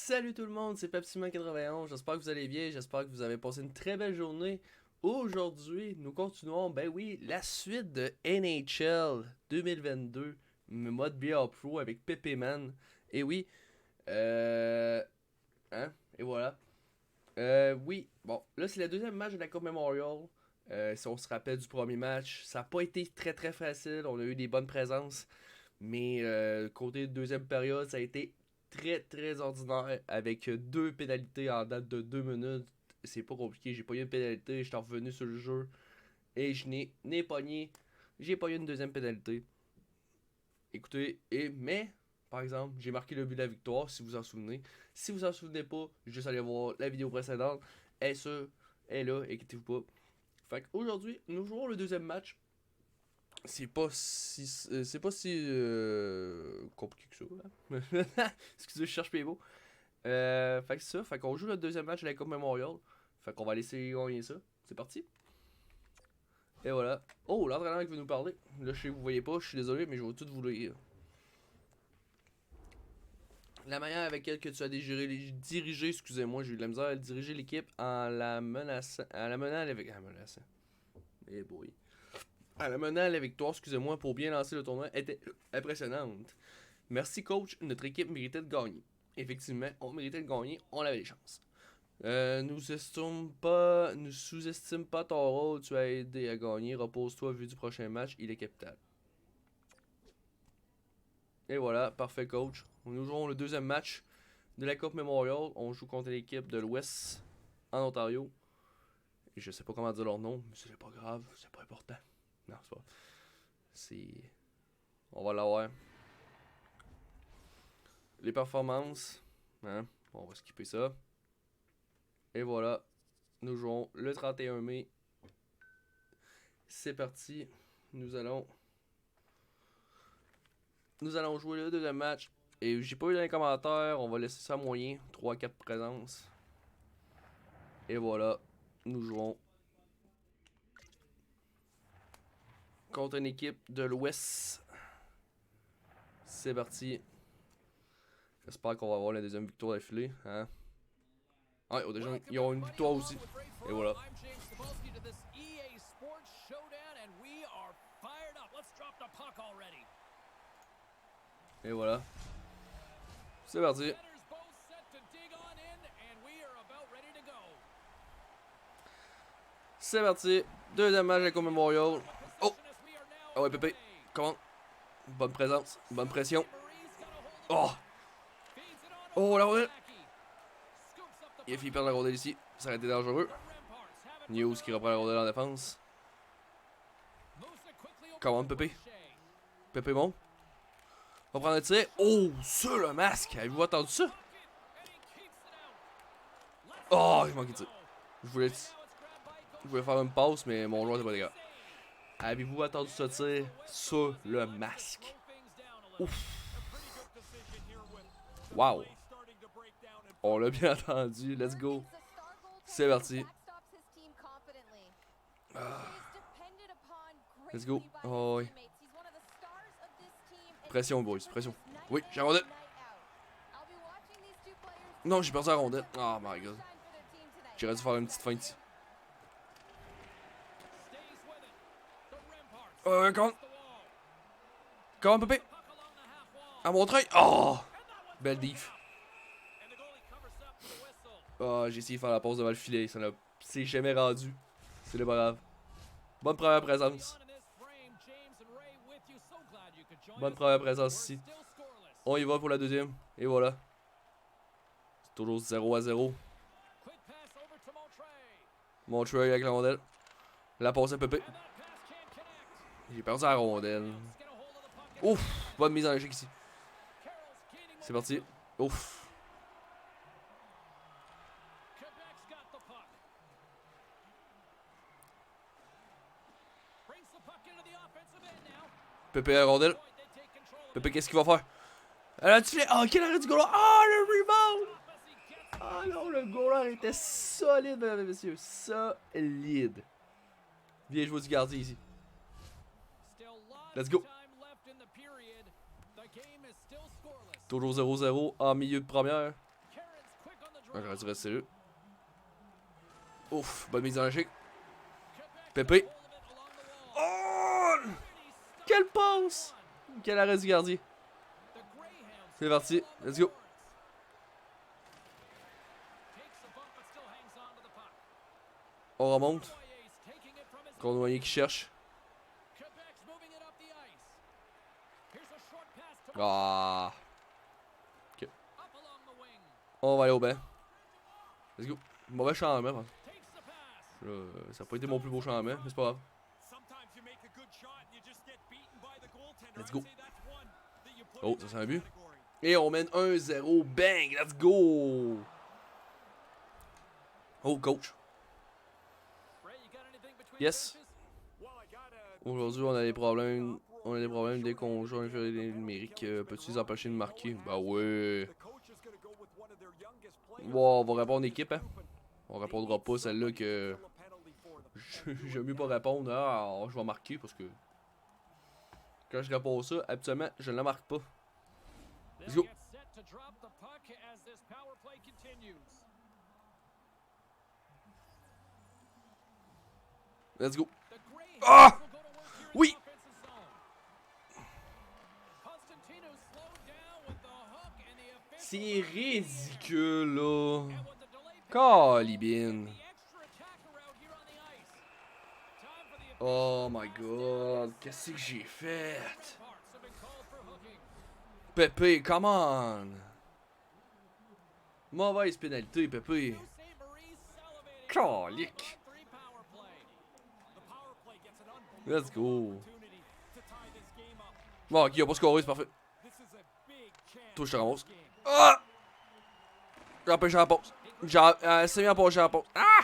Salut tout le monde, c'est Pepsiman91, j'espère que vous allez bien, j'espère que vous avez passé une très belle journée. Aujourd'hui, nous continuons, ben oui, la suite de NHL 2022, mode BR Pro avec Pepe Man. Et oui, euh... Hein? Et voilà. Oui, bon, là c'est le deuxième match de la Coupe Memorial. Si on se rappelle du premier match, ça n'a pas été très facile, on a eu des bonnes présences. Mais côté deuxième période, ça a été très ordinaire avec deux pénalités en date de 2 minutes. C'est pas compliqué, j'ai pas eu une pénalité, j'étais revenu sur le jeu et je n'ai pogné. J'ai pas eu une deuxième pénalité. Écoutez, mais par exemple, j'ai marqué le but de la victoire, si vous en souvenez. Si vous en souvenez pas, juste allez voir la vidéo précédente. Elle est là, inquiétez-vous pas. Fait qu'aujourd'hui, nous jouons le deuxième match. C'est pas si compliqué que ça. Hein? Excusez, je cherche mes mots. Fait que c'est ça. Fait qu'on joue le deuxième match de la Coupe Memorial. Fait qu'on va laisser gagner ça. C'est parti. Et voilà. Oh, l'entraîneur qui veut nous parler. Là, je sais que vous voyez pas. Je suis désolé, mais je vais tout vous lire. La manière avec laquelle tu as dirigé, excusez-moi, j'ai eu de la misère à diriger l'équipe en la menaçant. En la menant avec. Ah, menaçant. Eh boy. En la menant à la victoire, excusez-moi, pour bien lancer le tournoi était impressionnante. Merci coach, notre équipe méritait de gagner. Effectivement, on méritait de gagner, on avait les chances. Nous sous-estime pas ton rôle, tu as aidé à gagner, repose-toi vu du prochain match, il est capital. Et voilà, parfait coach. Nous jouons le deuxième match de la Coupe Memorial, on joue contre l'équipe de l'Ouest en Ontario. Et je sais pas comment dire leur nom, mais c'est pas grave, c'est pas important. Non, c'est pas. C'est. On va l'avoir. Les performances, hein, on va skipper ça. Et voilà, nous jouons le 31 mai. C'est parti, nous allons jouer le deuxième match. Et j'ai pas eu dans les commentaires, on va laisser ça moyen, 3-4 présences. Et voilà, nous jouons contre une équipe de l'Ouest. C'est parti. J'espère qu'on va avoir la deuxième victoire d'affilée, hein. Ah, déjà, ils ont une victoire aussi. Et voilà. Et voilà. C'est parti. C'est parti. Deuxième match avec Memorial. Oh! Ah ouais, Pépé. Comment? Bonne présence. Bonne pression. Oh! Oh, la rondelle! Il a fait perdre la rondelle ici. Ça aurait été dangereux. News qui reprend la rondelle en défense. Comment, Pépé? Pépé bon. On va prendre un tir. Oh, sur le masque. Avez-vous entendu ça? Oh, il manquait de tir. Je voulais faire une passe, mais mon joueur n'était pas dégâts. Avez-vous entendu ce tir sur le masque? Ouf. Wow. On l'a bien entendu. Let's go. C'est parti. Ah. Let's go. Oh, oui. Pression, boys. Pression. Oui, j'ai la rondelle. Non, j'ai perdu la rondelle. Oh my god. J'aurais dû faire une petite feinte ici. Comment, Pépé? À mon train. Oh! Belle diff. Oh, j'ai essayé de faire la pause devant le filet. Ça c'est jamais rendu. C'est pas grave. Bonne première présence. Bonne première présence ici. On y va pour la deuxième. Et voilà. C'est toujours 0-0. Montreal avec la rondelle. La passe à Pépé. J'ai perdu la rondelle. Ouf! Bonne mise en échec ici. C'est parti. Ouf! Pépé à la rondelle. Pépé, qu'est-ce qu'il va faire? Elle a tiré. Oh, quel arrêt du goaler! Oh, le rebound! Ah non, le goaler était solide, mesdames et messieurs. Solide. Bien joué du gardien ici. Let's go. Toujours 0-0 en milieu de première. J'aurais dû rester là. Ouf, bonne mise en échec. Pépé. Oh! Quelle passe! Quel arrêt du gardien. C'est parti, let's go. On remonte. Cournoyer qui cherche. Ah. Ok. On va aller au banc. Let's go. Mauvais changement. Ça n'a pas été mon plus beau changement, mais c'est pas grave. Let's go. Oh, ça c'est un but. Et on mène 1-0. Bang, let's go. Oh, coach. Yes. Aujourd'hui, on a des problèmes. On a des problèmes dès qu'on joue un jeu numérique. Peux-tu les empêcher de marquer? Bah ouais. Bon, on va répondre équipe, hein. On répondra pas celle-là que. J'aime mieux pas répondre. Ah, je vais marquer parce que. Quand je réponds ça, habituellement, je ne la marque pas. Let's go. Let's go. Ah! Oui! C'est ridicule, là. Calibine. Oh my god, qu'est-ce que j'ai fait? Pépé, come on! Mauvaise pénalité, Pépé. Calique. Let's go. Bon, ok, il a pas scoré, c'est parfait. Toi, je te ramasse. Ah! J'ai empêché la pause. C'est bien empêché la pause. Ah!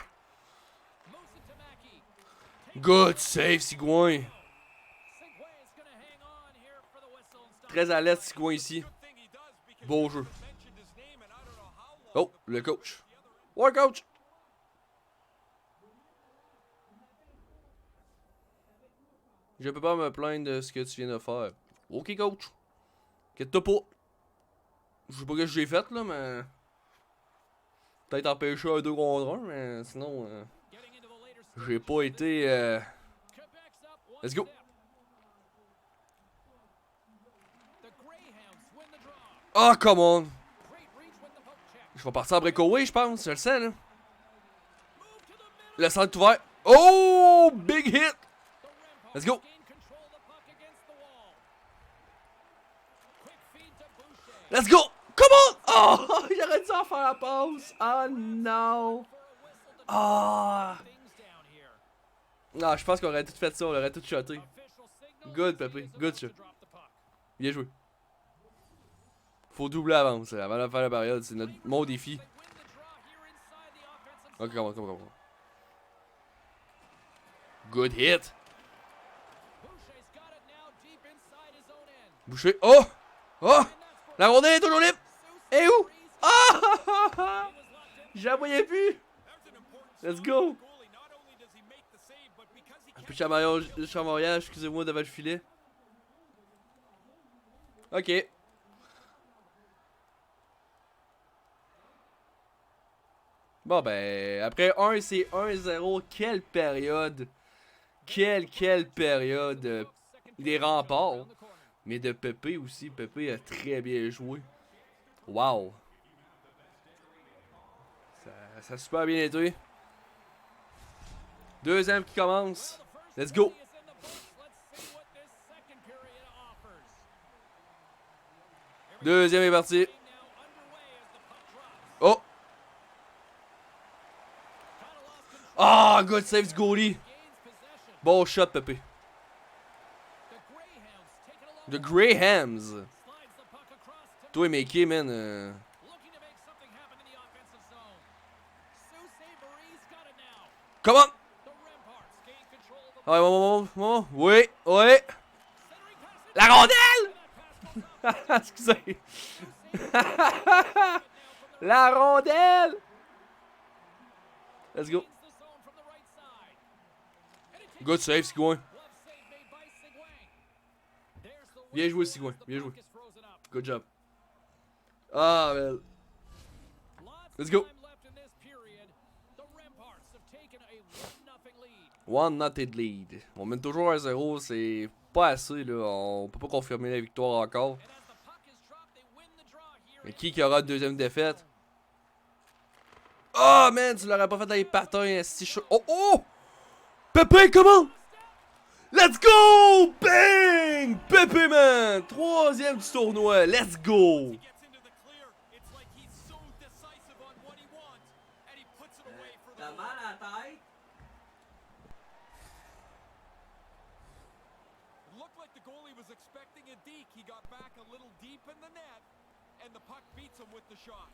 Good save, Sigouin. Très à l'aise, Sigouin ici. Beau jeu. Oh, le coach. Ouais, coach. Je peux pas me plaindre de ce que tu viens de faire. Ok, coach. Inquiète-toi pas. Je sais pas ce que j'ai fait, là, mais. Peut-être empêcher un 2 contre 1, mais sinon. J'ai pas été. Let's go. Ah, come on. Je vais partir en breakaway, je pense. Je le sais, là. Le centre est ouvert. Oh! Big hit. Let's go. Let's go. Come on. Oh! J'aurais dû en faire la passe. Oh non. Ah. Non, je pense qu'on aurait tout fait ça. On aurait tout shoté. Good, Pépé. Good shot. Bien joué. Faut doubler avance avant de faire la période. C'est mon défi. Ok, come on. Good hit. Boucher. Oh! Oh! La rondelle est toujours libre! Et où? Ah! Je la voyais plus! Let's go! Un peu de chamaillage, excusez-moi, devant le filet. Ok. Bon ben, après 1, c'est 1-0. Quelle période! Quelle période! Des remparts. Mais de Pépé aussi. Pépé a très bien joué. Wow! Ça a super bien été. Deuxième qui commence. Let's go! Deuxième est parti. Oh! Ah, good save du goalie. Bon shot, Pépé. The Grahams. Toi, Mickey, man. Come on! Ouais, bon. Oui. La rondelle! Excusez. La rondelle! Let's go. Good save, Sigouin. Bien joué, Sigouin. Bien joué. Good job. Ah, man. Let's go. One knotted lead. On mène toujours 1-0, c'est pas assez là. On peut pas confirmer la victoire encore. Mais qui aura une deuxième défaite? Oh man, tu l'aurais pas fait dans les patins, si chaud. Oh oh! Pépé, comment? Let's go! Bang! Pépé, man! Troisième du tournoi, let's go! T'as mal à la tête? Looked like the goalie was expecting a deke. He got back a little deep in the net, and the puck beats him with the shot.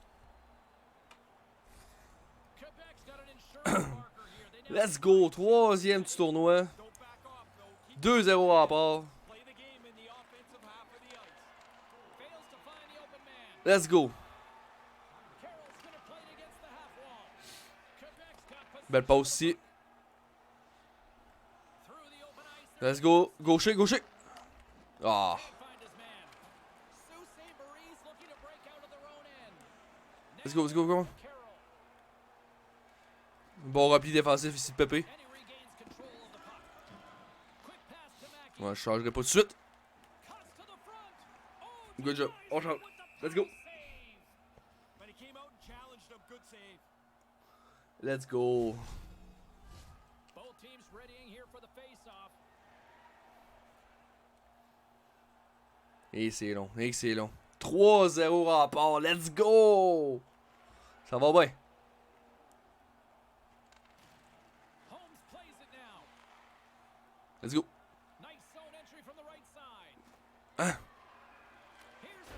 Quebec's got an insurance marker here. Let's go! Troisième du tournoi. 2-0 à part. Play the game in the offensive half of the ice. Fails to find the open man. Let's go! Carroll's gonna play it against the half wall. Quebec's got possession Belle passe ici. through the open ice. Let's go! Gaucher, gaucher! Ah! Find his man. Sault Ste. Marie's looking to break out of their own end. Let's go, come on! Carroll, Bon repli défensif ici de Pépé. and he regains control of the puck. Quick pass to Mackey. Ouais, je changerai pas tout de suite. Cuts to the front. Oh, Good job. On change. with the Let's go! save. But he came out and challenged him. Good save. Let's go! Both teams readying here for the face-off. Et c'est long, et c'est long. 3-0 rapport, let's go! Ça va bien. Holmes plays it now. Let's go. Nice zone entry from the right side. Hein?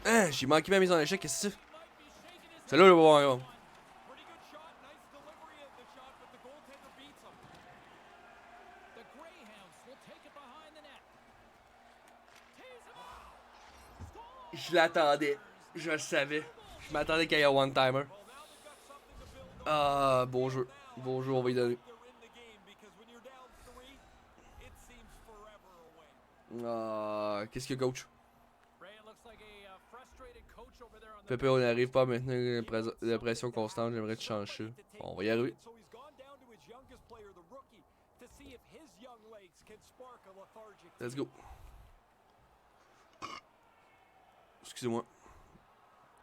Here's Hein, j'ai manqué ma mise en échec, qu'est-ce que c'est? he might be shaking his Celle-là, le bon. Pretty good shot. Nice delivery of the shot, but the goaltender beats him. The Greyhounds will take it behind the net. Tees him up. Score! Je l'attendais, je le savais. Je m'attendais qu'il y ait un one-timer. Well, now they've got something to build on. Ah, bon jeu. Bon jeu, on va y donner. They're in the game because when you're down 3, it seems forever away. Ah, qu'est-ce que coach? Ray, it looks like a frustrated coach over there on the Pépé, on n'arrive pas à maintenir la pression constante, j'aimerais te changer ça. On va y arriver. So he's gone down to his youngest player, the rookie, to see if his young legs can spark a lethargic. Let's go. Excusez-moi.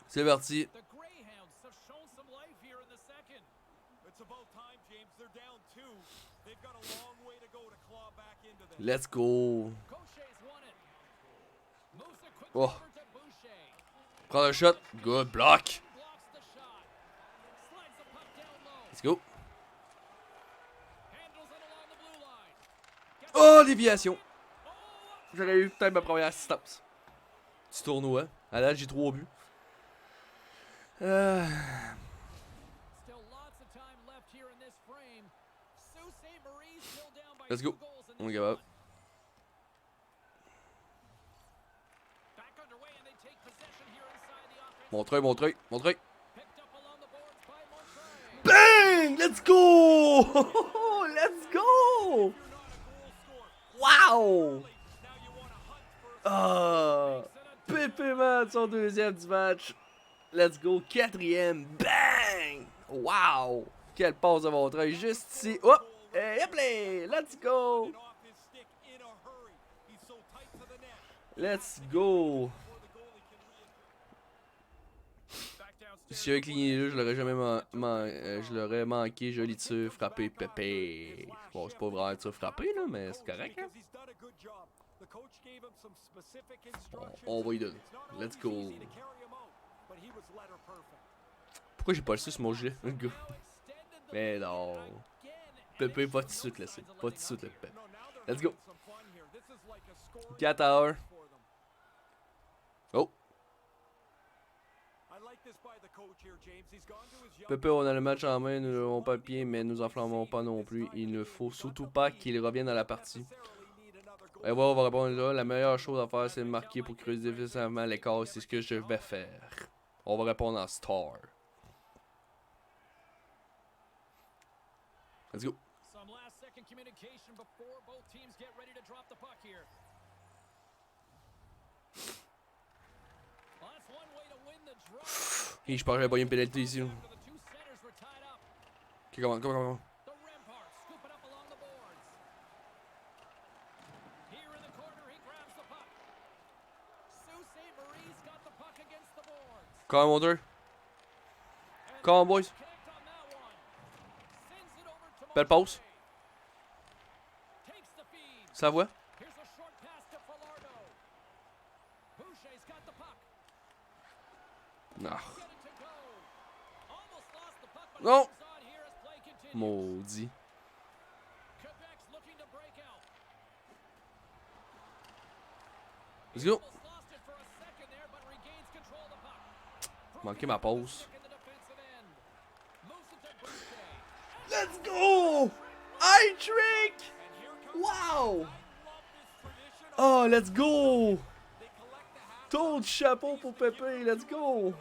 C'est parti. The Greyhounds have shown some life here in the second. It's about time, James. They're down 2. They've got a long way to go to claw back into this. Let's go. Gaucher's won it. Moves it quickly Oh. over to Boucher. Prends le shot. Good block. Blocks the shot. Slides the puck down low. Let's go. Handles it along the blue line. Gets Oh, déviation. oh, J'aurais eu peut-être ma première assistance. Petit tournoi. À date, j'ai 3 buts. Still lots of time left here in this frame. Sault Ste. Marie still down by Let's 2 go. goals in On this give up. one. Back underway and they take possession here inside the offense. Montreuil, Montreuil, Montreuil. Picked up along the boards by Montreuil. Bang! Let's go! Let's go! You're not a goal scorer. Wow! Now you want to hunt for a Ah! Pépé, man, son deuxième du match. Let's go, quatrième. Bang! Wow! Quelle passe de Montreuil juste ici. Hop! Et hop là! Let's go! off his stick in a hurry. He's so tight to the net. Let's go! Before the goalie can back downstairs. Si j'avais cligné là, je l'aurais jamais je l'aurais manqué. Joli tir, frappé, Pépé. Bon, c'est pas vraiment tir frappé, là, mais c'est correct, hein? Because he's done a good job. The coach gave him some specific instructions. On va y donner. It's not Let's always go. easy to carry him out, but he was letter perfect. Pourquoi j'ai pas le sur mon gilet? Le gars. Now extended the Mais non. again. Pépé, pas tout de suite laissé. Pas tout de suite, le Pépé. No, now they're Let's go. having some fun here. This is like a scoring 4 à 1. for them. Oh! I like this by the coach here, James. He's gone to his young Pépé, on a le match en main, nous n'avons pas le pied, mais nous enflammons pas non plus. Il ne faut surtout pas qu'il revienne à la partie. necessarily need another goal. Et voilà, on va répondre là. La meilleure chose à faire, c'est de marquer pour creuser définitivement l'écart. C'est ce que je vais faire. On va répondre en star. Let's go. Some last second communication before both teams get ready to drop the puck here. Well, that's one way to win the draw. Et je pense que j'avais pas eu une pénalité ici. Là. After the two centers were tied up. Ok, comment? The Remparts scoop it up along the boards. Come on, Walter. Come on, boys. Belle passe. Ça voit? Non. Non! Maudit. Let's go. Manqué ma pause. Let's go! Eye trick! Wow! Oh, let's go! Taux de chapeau pour Pépé, let's go!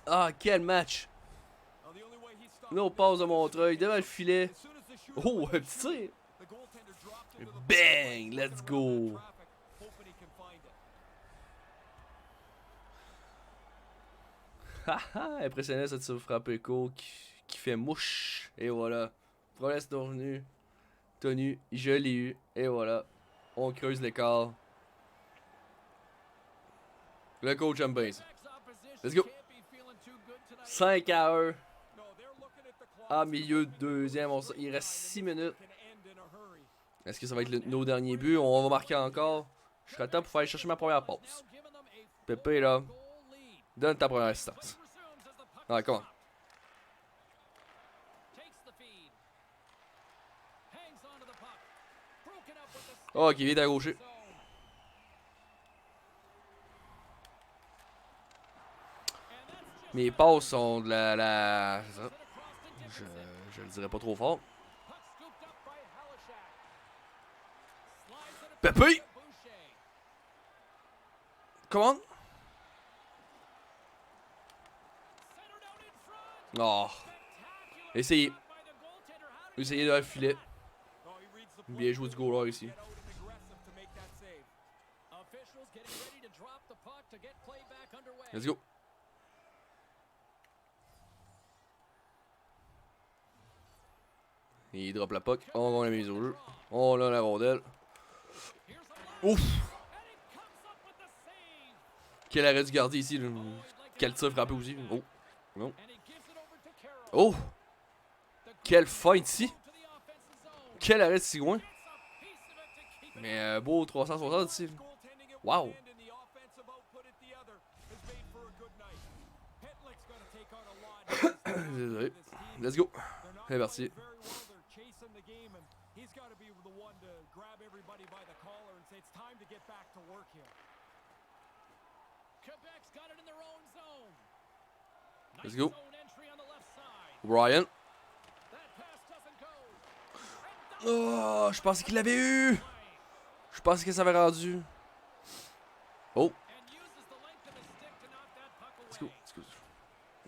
Ah, quel match! No passe de Montreuil, devant le filet. Oh, un petit tir! Bang! Let's go! Haha! Impressionnant cette tir frappé court qui fait mouche. Et voilà. Promesse non revenue. Tenu, je l'ai eu. Et voilà. On creuse l'écart. Le coach aime bien ça. Let's go! 5-1. En milieu de deuxième. Il reste 6 minutes. Est-ce que ça va être nos derniers buts? On va marquer encore. Je serai temps pour aller chercher ma première passe. Pépé là. Donne ta première assistance. Ouais, comment? Oh, qui vient à gaucher. Mes passes sont de la... Je le dirais pas trop fort. Pépé! Comment? Oh. Essayez. Essayez de filet. Bien joué du goaler ici. Let's go. Il drop la puck. On l'a mise au jeu. On a la rondelle. Ouf! Quel arrêt du gardien ici. Là. Quel tir frappé aussi. Oh. Non. Oh! Quelle feinte ici! Quel arrêt si loin! Mais beau 360 ici. Wow! Désolé. Let's go. C'est parti. Let's go. Ryan. Oh, je pensais qu'il l'avait eu. Je pensais que ça avait rendu. Oh. Let's go. Let's go.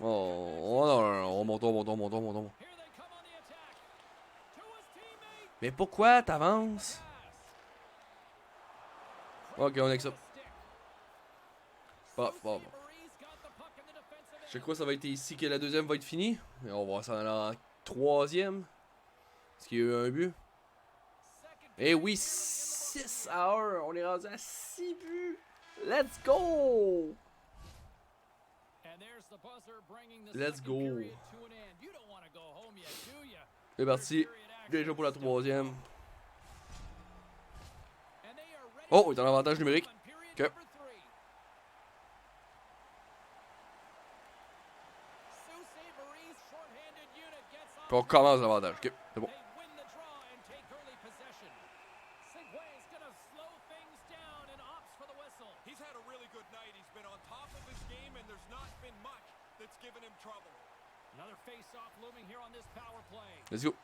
Oh, non, non, non, on monte. Mais pourquoi t'avances? Ok, on accepte. Bon. Je crois que ça va être ici que la deuxième va être finie. Et on va s'en aller en troisième. Est-ce qu'il y a eu un but? Eh oui, 6-1. On est rendu à 6 buts. Let's go! Let's go. C'est parti. Déjà pour la troisième. Oh, il est en avantage numérique. Ok. Puis on commence l'avantage. Ok, c'est bon. Let's go.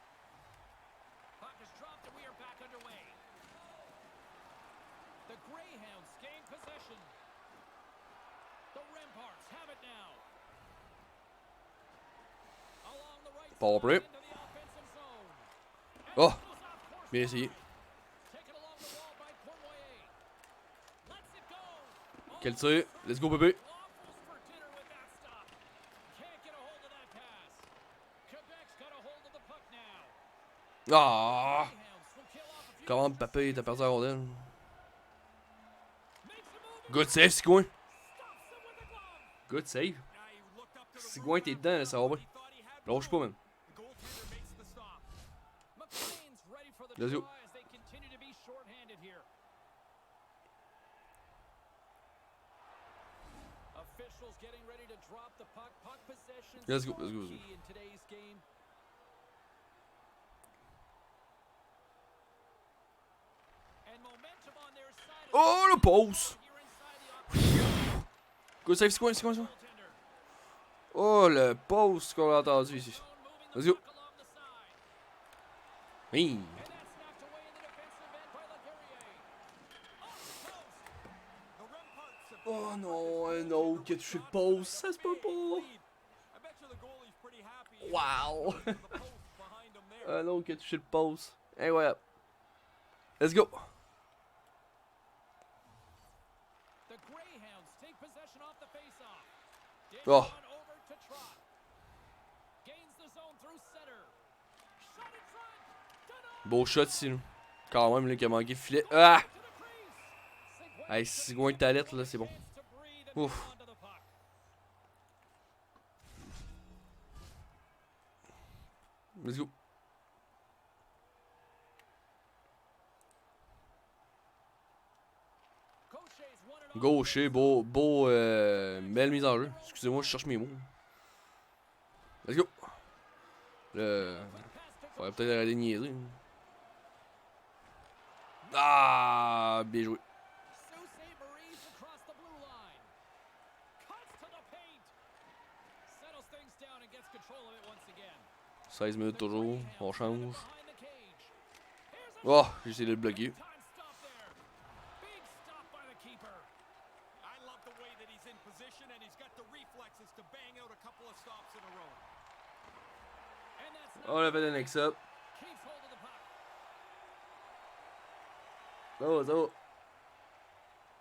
Power play. Oh! Bien essayé. Quel tir? Let's go, bébé. Ah! Comment Papé t'as perdu la rondelle? Good save, Sigouin. Stops him with the glove. Good save. Now he looked up to the Sigouin, t'es dedans, là, ça va bien. he thought he had Lâche pas, man. The goaltender makes the stop. McLean's ready for the Let's go. draw as they continue to be shorthanded here. Officials getting ready to drop the puck. Puck possession. Let's go, so let's go, let's go. key in today's game. And momentum on their side. Oh, le pause. Here inside the offensive Good save, Sigouin, Sigouin, Sigouin. goaltender. Oh, le pause qu'on a entendu ici. Zone moving the Let's go. puck along the side. Oui. And that's knocked away in the defensive end by Laguerriere. Off the post. The Remparts have Oh non, un autre qui a touché le pause. Ça se peut pas. I bet you the goalie's pretty happy. Wow. The post behind him there. Un autre qui a touché le pause. Incroyable. Let's go. The Greyhounds take possession off the faceoff. Oh. Over to Trot. Gains the zone through center. Shot in front. Done Beau shot ici, là. Quand même, là, qui a manqué le filet. Ah! to the crease. Hey, Sigouin de talette, là, c'est bon. Chance to breathe and Ouf. hold on to the puck. Let's go. Gaucher's won it off. Gaucher, belle mise en jeu. Excusez-moi, je cherche mes mots. Let's go. Le... Pass to Faudrait peut-être arrêter de niaiser. Ah, bien joué. Sault Ste. Marie's across the blue line. Cuts to the paint. Settles things down and gets control of it once again. 16 minutes toujours, on change. Behind the cage. Here's a Oh, j'ai essayé de le bloquer. time stop there. Big stop by the keeper. I love the way that he's in position and he's got the reflexes to bang out a couple of stops in a row. And that's On a fait un ex-up. keeps hold of the puck. Oh, ça va.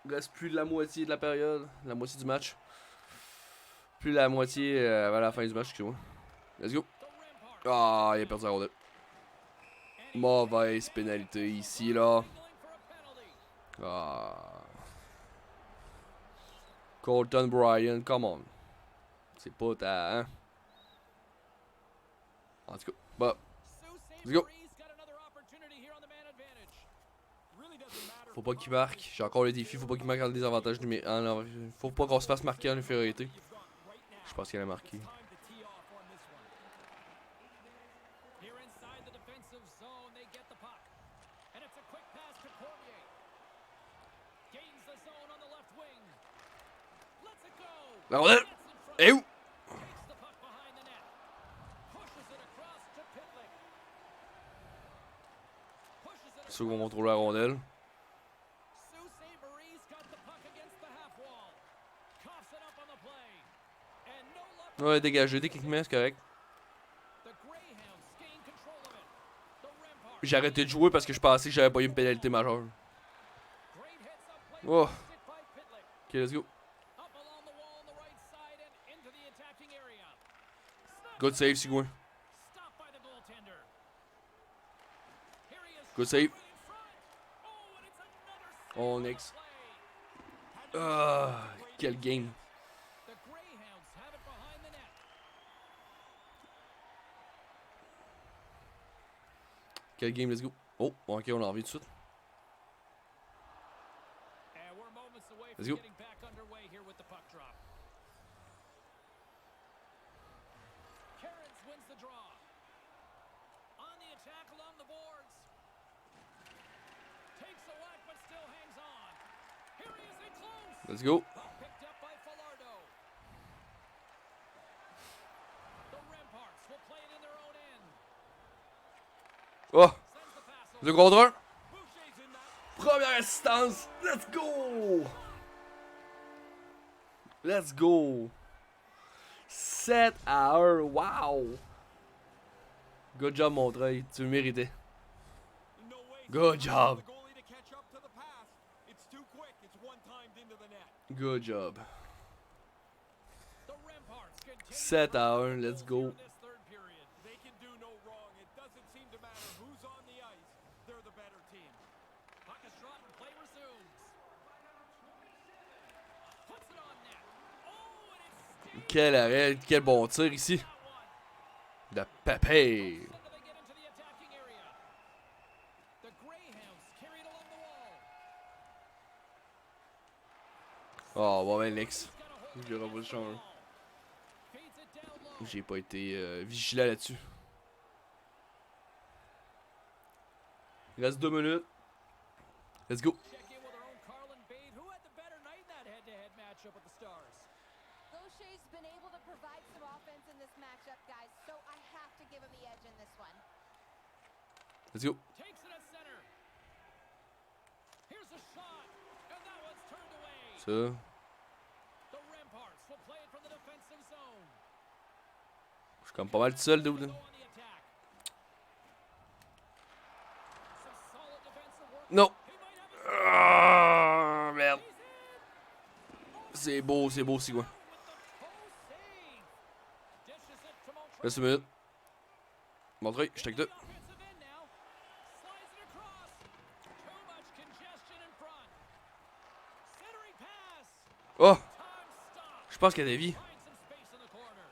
Il reste plus de la moitié de la période, la moitié du match. Plus de la moitié avant la fin du match, excusez-moi. Let's go. The Remparts. Ah, il a perdu la rondelle. Mauvaise pénalité ici, là. Angling for a penalty. Ah. Colton Bryan, come on. C'est pas ta... Hein? En tout cas, bah, Sault Ste. Let's go. Marie's got another opportunity here on the man advantage. Really doesn't matter. faut pas qu'il marque. J'ai encore le défi, faut pas qu'il marque en désavantage numérique. Faut pas qu'on se fasse marquer en infériorité. You've got right now. Je pense qu'il a marqué. Time to tee off on this one. Here inside the defensive zone, they get the puck. And it's a quick pass to Cormier. Gains the zone on the left wing. Lets it go. La rondelle! Gets in front. Et où? Takes the puck behind the net. Pushes it across to Pitlick. Pushes it Ceux qui vont across. contrôler la rondelle. Sault Ste. Marie's got the puck against the half wall. Coughs it up on the play. And no luck. Ouais, dégagé, techniquement, c'est correct. The Greyhounds gain control of it. The Remparts. J'ai arrêté de jouer parce que je pensais que j'avais pas eu une pénalité majeure. Great heads up play. Oh. Stick by Pitlick. Ok, let's go. Up along the wall on the right side and into the attacking area. Snap Good save, Sigouin. stopped by the goaltender. Here he is. Good save. Right in front. Oh, and it's another Oh, save on the next. play. Ah, quel game. The Greyhounds have it behind the net. Quel game, let's go. Oh, ok, on a envie tout de suite. And we're moments away from Let's go. getting back underway here with the puck drop. Cairns wins the draw. On the attack along the boards. Takes a whack but still hangs on. Here he is in close. Let's go. Picked up by Falardo. The Remparts will play it in their own end. Oh, Sends the pass over. 2 contre 1. Boucher's in that. Première assistance. Let's go. Let's go. 7 à 1. Wow. Good job, Montreuil. Tu le méritais. No way. Good job. The goalie to catch up to the pass. It's too quick. It's one-timed into the net. Good job. The Remparts continue 7 to à run 1. Let's goals here go. in this third period. They can do no wrong. It doesn't seem to matter who's on the ice. They're the better team. Puck is dropped and play resumes. Quel arrêt, quel bon tir ici. De Pepe. Then they get into the attacking area. The Greyhounds carried along the wall. Oh, bon ben Lex. He's got a hold Je vais pas le changer. feeds it down low. J'ai pas été vigilant là-dessus. Il reste 2 minutes. Let's go. Check in with our own Carlin Bade, who had the better night in that head-to-head matchup with the Stars. Gaucher's been able to provide some offense in this matchup, guys, so I have to give him the edge in this one. Let's go. Takes it at center. Here's a shot, and that one's turned away. Ça. The Ramparts will play it from the defensive zone. Je suis comme pas mal tout seul, dude. Go on the attack. Some solid defensive work. Non. He might have it. Ah, merde. He's in. C'est beau, c'est quoi. With the toe save. Dishes it to Montreux. Reste 1 minute. Montreuil, je t'aide. Offensive end now. Slides it across. Too much congestion in front. Centering pass. Oh, Time stop. je pense qu'il y a des vies. Finds some space in the corner.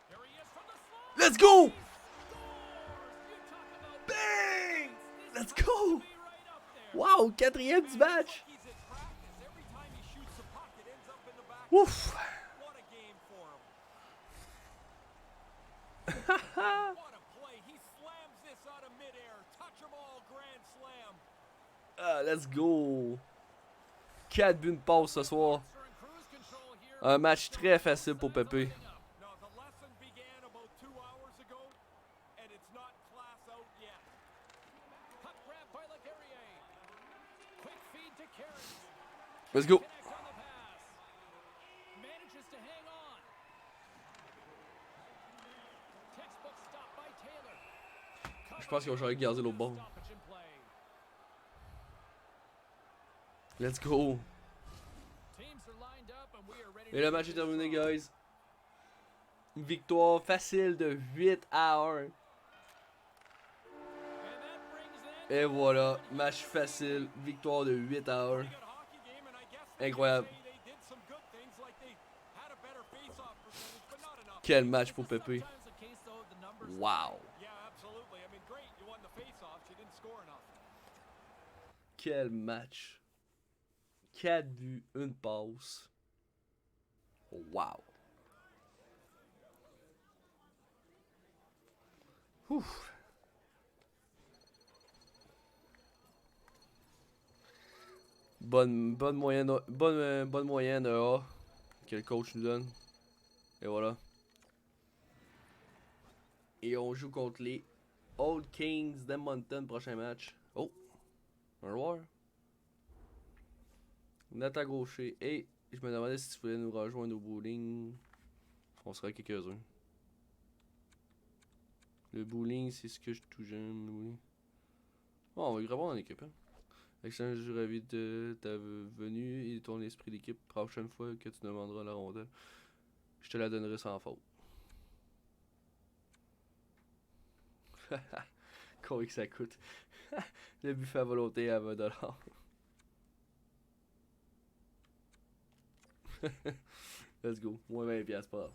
Here he is from the slot. Let's go! Scores. You talk about Bang! this Let's has to go! be right up there. Wow, 4e du match. He's at practice. Every time he shoots the puck, it ends up in the back. Ouf. What a game for him. What a play. He slams this out of midair. Touch 'em all, grand slam. Ah, let's go. 4 buts, une passe ce soir. They're in cruise control here. Un match très facile pour Pepe. Now, the lesson began about 2 hours ago, and it's not class out yet. Puck grab by Lecarrier. Quick feed to Carey. Let's go. Connects on the pass. Manages to hang on. Textbook stop by Taylor. Je pense qu'ils vont changer garder l'autre bord. Stoppage in play. Let's go. Teams are lined up and we are ready Et to le kick match est this terminé, off. guys. Une victoire facile de 8 à 1. And that brings in Et voilà, match facile, victoire de 8 à 1. Good hockey game, and I guess they Incroyable. say they did some good things, like they had a better face-off percentage, but not enough. Quel match pour Pepe. sometimes the case though, the numbers Wow. Yeah, absolutely. I mean, great. You won the face-off. You didn't score enough. Quel match. 4 buts, une passe. Wow. Ouf. Bonne moyenne, bonne moyenne A que le coach nous donne. Et voilà. Et on joue contre les Old Kings d'Edmonton, prochain match. Oh, un joueur. Nathan Gaucher. Et je me demandais si tu voulais nous rejoindre au bowling. On serait quelques-uns. Le bowling, c'est ce que je tout j'aime. Le bowling. Oh, on va y répondre en équipe. Hein. Excellent, je suis ravi de ta venue et ton esprit d'équipe. Prochaine fois que tu demanderas la rondelle, je te la donnerai sans faute. Combien que ça coûte? Le buffet à volonté à 20$. Let's go. Moins 20$, pas grave.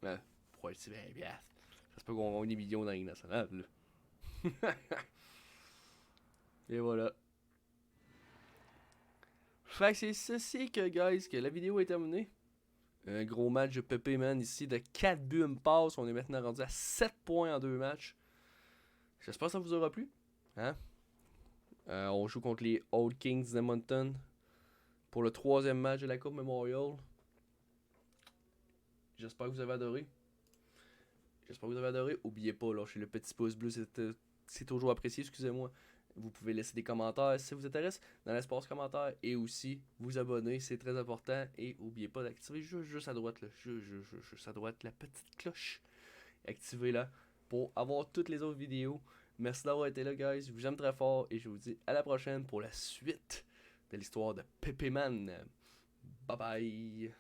Ouais, pourquoi c'est 20$? Ça se peut qu'on gagne des millions dans la Ligue nationale, là. Et voilà. Fait que c'est ceci que, guys, que la vidéo est terminée. Un gros match de Pepe, man, ici, de 4 buts, une passe. On est maintenant rendu à 7 points en 2 matchs. J'espère que ça vous aura plu. Hein? On joue contre les Old Kings d'Edmonton pour le 3e match de la Coupe Memorial. J'espère que vous avez adoré. Oubliez pas, lâchez le petit pouce bleu, c'est toujours apprécié, excusez-moi. Vous pouvez laisser des commentaires si ça vous intéresse dans l'espace commentaire et aussi vous abonner, c'est très important. Et n'oubliez pas d'activer juste à droite, là, juste à droite, la petite cloche. Activez-la pour avoir toutes les autres vidéos. Merci d'avoir été là, guys. Je vous aime très fort et je vous dis à la prochaine pour la suite de l'histoire de Pepe Man. Bye bye.